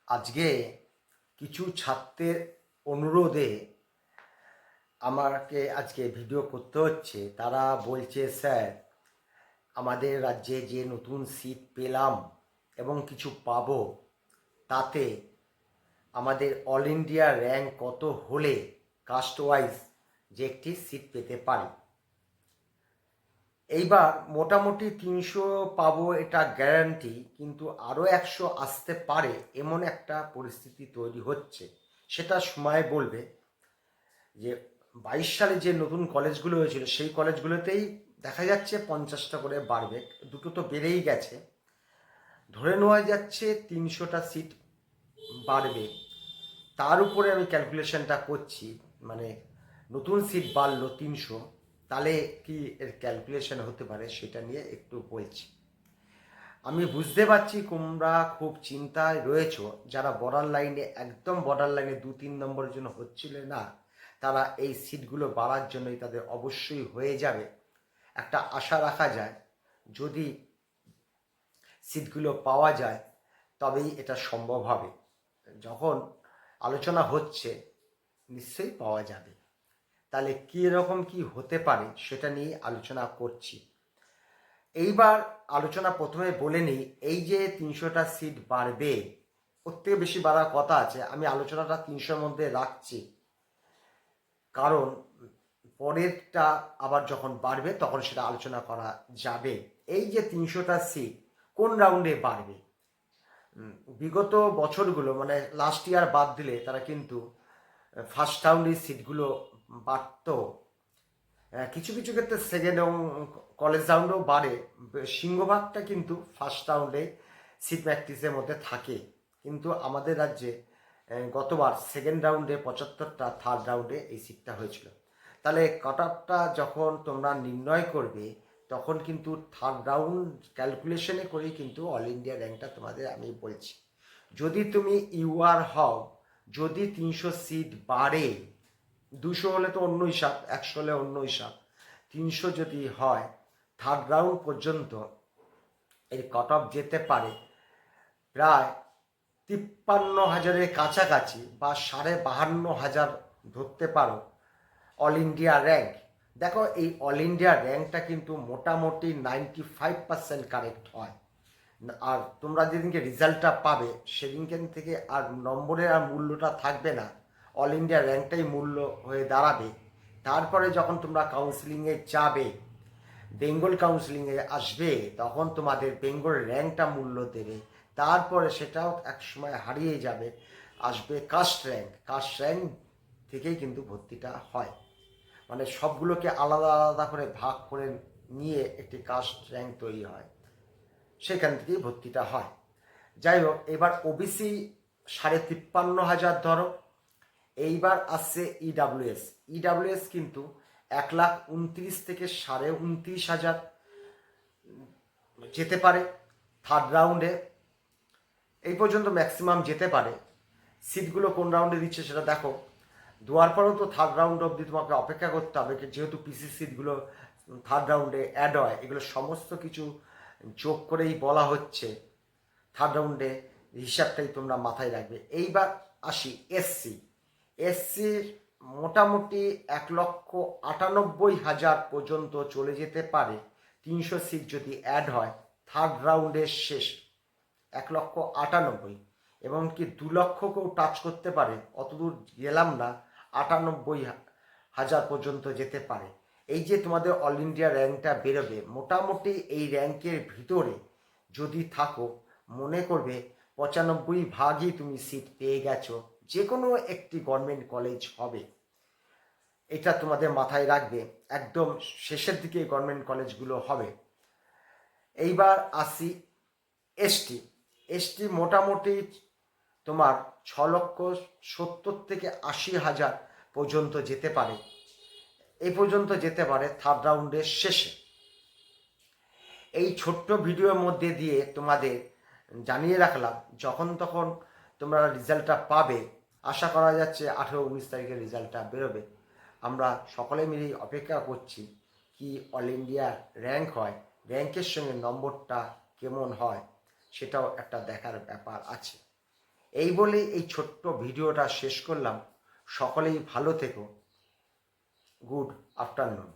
আজকে কিছু ছাত্রের অনুরোধে আমাকে আজকে ভিডিও করতে হচ্ছে। তারা বলছে, স্যার আমাদের রাজ্যে যে নতুন সিট পেলাম এবং কিছু পাবো, তাতে আমাদের অল ইন্ডিয়া র্যাঙ্ক কত হলে কাস্ট ওয়াইজ যে একটি সিট পেতে পারি। এইবার মোটামুটি 300 পাবো এটা গ্যারান্টি, কিন্তু আরও 100 আসতে পারে এমন একটা পরিস্থিতি তৈরি হচ্ছে। সেটা সময় বলবে। যে 22 সালে যে নতুন কলেজগুলো হয়েছিল সেই কলেজগুলোতেই দেখা যাচ্ছে 50টা করে বাড়বে, দুটো তো বেড়েই গেছে। ধরে নেওয়া যাচ্ছে 300টা সিট বাড়বে। তার উপরে আমি ক্যালকুলেশনটা করছি, মানে নতুন সিট বাড়লো 300, তাহলে কি এর ক্যালকুলেশন হতে পারে সেটা নিয়ে একটু বলছি। আমি বুঝতে পারছি তোমরা খুব চিন্তায় রয়েছো, যারা বর্ডার লাইনে, একদম বর্ডার লাইনে 2-3 নম্বরের জন্য হচ্ছিল না, তারা এই সিটগুলো বাড়ার জন্যই তাদের অবশ্যই হয়ে যাবে। একটা আশা রাখা যায়, যদি সিটগুলো পাওয়া যায় তবেই এটা সম্ভব হবে। যখন আলোচনা হচ্ছে নিশ্চয়ই পাওয়া যাবে। তাহলে কীরকম কি হতে পারে সেটা নিয়ে আলোচনা করছি। এইবার আলোচনা প্রথমে বলে নিই, এই যে 300টা সিট বাড়বে, ওর থেকে বেশি বাড়ার কথা আছে। আমি আলোচনাটা 300-র মধ্যে রাখছি, কারণ পরেরটা আবার যখন বাড়বে তখন সেটা আলোচনা করা যাবে। এই যে 300টা সিট কোন রাউন্ডে বাড়বে, বিগত বছরগুলো মানে লাস্ট ইয়ার বাদ দিলে তারা কিন্তু ফার্স্ট রাউন্ডের সিটগুলো বাড়তো। কিছু কিছু ক্ষেত্রে সেকেন্ড এবং কলেজ রাউন্ডেও বাড়ে। সিংহভাগটা কিন্তু ফার্স্ট রাউন্ডে সিট প্র্যাকটিসের মধ্যে থাকে। কিন্তু আমাদের রাজ্যে গতবার সেকেন্ড রাউন্ডে 75টা, থার্ড রাউন্ডে এই সিটটা হয়েছিল। তাহলে কাট অফটা যখন তোমরা নির্ণয় করবে তখন কিন্তু থার্ড রাউন্ড ক্যালকুলেশনে করেই কিন্তু অল ইন্ডিয়া র্যাঙ্কটা তোমাদের আমি বলছি। যদি তুমি ইউআর হও, যদি 300 সিট বাড়ে, 200 হলে তো অন্য হিসাব, 100 হলে অন্য হিসাব, 300 যদি হয়, থার্ড রাউন্ড পর্যন্ত এর কাট অফ যেতে পারে প্রায় 53,000-এর কাছাকাছি, বা 52,500 ধরতে পারো অল ইন্ডিয়া র্যাঙ্ক। দেখো, এই অল ইন্ডিয়া র্যাঙ্কটা কিন্তু মোটামুটি 95% কারেক্ট হয়। আর তোমরা যেদিনকে রেজাল্টটা পাবে সেদিনকে থেকে আর নম্বরের আর মূল্যটা থাকবে না, অল ইন্ডিয়া র্যাঙ্কটাই মূল্য হয়ে দাঁড়াবে। তারপরে যখন তোমরা কাউন্সিলিংয়ে যাবে, বেঙ্গল কাউন্সিলিংয়ে আসবে, তখন তোমাদের বেঙ্গল র্যাঙ্কটা মূল্য দেবে। তারপরে সেটাও এক সময় হারিয়ে যাবে, আসবে কাস্ট র্যাঙ্ক। কাস্ট র্যাঙ্ক থেকেই কিন্তু ভর্তিটা হয়, মানে সবগুলোকে আলাদা আলাদা করে ভাগ করে নিয়ে একটি কাস্ট র্যাঙ্ক তৈরি হয়, সেখান থেকেই ভর্তিটা হয়। যাই হোক, এবার ওবিসি 53,500 ধরো। এইবার আসছে ইডাব্লিউএস। ইডাব্লিউএস কিন্তু 1,29,000 থেকে 29,500 যেতে পারে থার্ড রাউন্ডে। এই পর্যন্ত ম্যাক্সিমাম যেতে পারে। সিটগুলো কোন রাউন্ডে দিচ্ছে সেটা দেখো। দেওয়ার পরেও তো থার্ড রাউন্ড অবধি তোমাকে অপেক্ষা করতে হবে, যেহেতু পিসি সিটগুলো থার্ড রাউন্ডে অ্যাড হয়। এগুলো সমস্ত কিছু যোগ করেই বলা হচ্ছে। থার্ড রাউন্ডে হিসাবটাই তোমরা মাথায় রাখবে। এইবার আসি এসসি। এসসির মোটামুটি 1,98,000 পর্যন্ত চলে যেতে পারে 300 সিট যদি অ্যাড হয় থার্ড রাউন্ডের শেষ। 1,98,000, এবং কি 2,00,000কেও টাচ করতে পারে, অতদূর গেলাম না, 98,000 পর্যন্ত যেতে পারে। এই যে তোমাদের অল ইন্ডিয়া র্যাঙ্কটা বেরোবে, মোটামুটি এই র্যাঙ্কের ভিতরে যদি থাকো, মনে করবে 95% তুমি সিট পেয়ে গেছো, যে কোনো একটি গভর্নমেন্ট কলেজ হবে। এটা তোমাদের মাথায় রাখবে, একদম শেষের দিকে গভর্নমেন্ট কলেজগুলো হবে। এইবার আসি এসটি। এসটি মোটামুটি তোমার 6,70,000 থেকে 80,000 পর্যন্ত যেতে পারে। এই পর্যন্ত যেতে পারে থার্ড রাউন্ডের শেষে। এই ছোট্ট ভিডিওর মধ্যে দিয়ে তোমাদের জানিয়ে রাখলাম, যখন তখন তোমরা রেজাল্টটা পাবে। আশা করা যাচ্ছে 18-19 তারিখে রেজাল্টটা বেরোবে। আমরা সকলে মিলেই অপেক্ষা করছি কি অল ইন্ডিয়া র্যাঙ্ক হয়, র্যাঙ্কের সঙ্গে নম্বরটা কেমন হয় সেটাও একটা দেখার ব্যাপার আছে। এই বলে এই ছোট্ট ভিডিওটা শেষ করলাম। সকলেই ভালো থেকো। Good afternoon.